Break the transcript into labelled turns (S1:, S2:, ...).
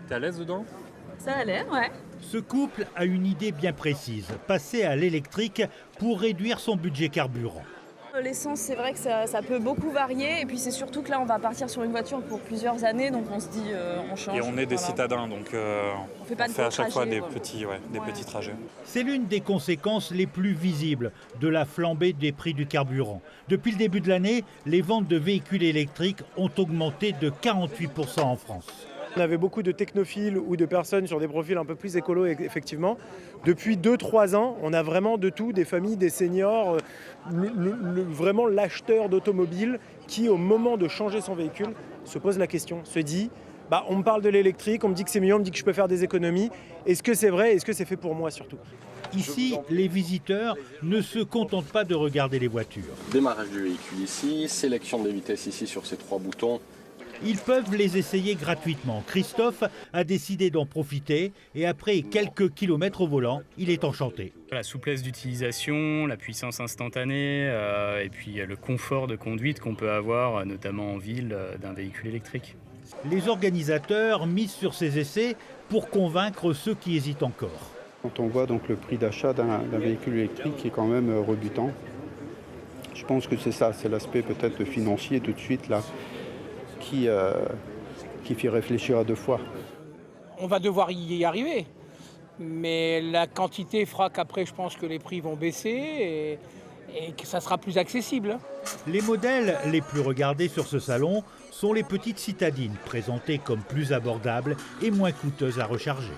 S1: T'es à l'aise dedans?
S2: Ça a l'air, ouais.
S3: Ce couple a une idée bien précise, passer à l'électrique pour réduire son budget carburant.
S2: L'essence, c'est vrai que ça peut beaucoup varier. Et puis c'est surtout que là, on va partir sur une voiture pour plusieurs années. Donc on se dit, on change.
S1: Et on est des
S2: voilà.
S1: citadins, donc
S2: On fait pas de
S1: à
S2: gros
S1: chaque fois
S2: trajets,
S1: des,
S2: voilà.
S1: petits trajets.
S3: C'est l'une des conséquences les plus visibles de la flambée des prix du carburant. Depuis le début de l'année, les ventes de véhicules électriques ont augmenté de 48% en France.
S4: On avait beaucoup de technophiles ou de personnes sur des profils un peu plus écolos, effectivement. Depuis 2-3 ans, on a vraiment de tout, des familles, des seniors, vraiment l'acheteur d'automobile qui, au moment de changer son véhicule, se pose la question, se dit on me parle de l'électrique, on me dit que c'est mieux, on me dit que je peux faire des économies. Est-ce que c'est vrai? Est-ce que c'est fait pour moi surtout?
S3: Ici, les visiteurs ne se contentent pas de regarder les voitures.
S5: Démarrage du véhicule ici, sélection des vitesses ici sur ces 3 boutons.
S3: Ils peuvent les essayer gratuitement. Christophe a décidé d'en profiter et après quelques kilomètres au volant, il est enchanté.
S6: La souplesse d'utilisation, la puissance instantanée et puis le confort de conduite qu'on peut avoir, notamment en ville, d'un véhicule électrique.
S3: Les organisateurs misent sur ces essais pour convaincre ceux qui hésitent encore.
S7: Quand on voit donc le prix d'achat d'un véhicule électrique qui est quand même rebutant, je pense que c'est ça, c'est l'aspect peut-être financier tout de suite là qui fait réfléchir à 2 fois.
S8: On va devoir y arriver, mais la quantité fera qu'après je pense que les prix vont baisser et que ça sera plus accessible.
S3: Les modèles les plus regardés sur ce salon sont les petites citadines, présentées comme plus abordables et moins coûteuses à recharger.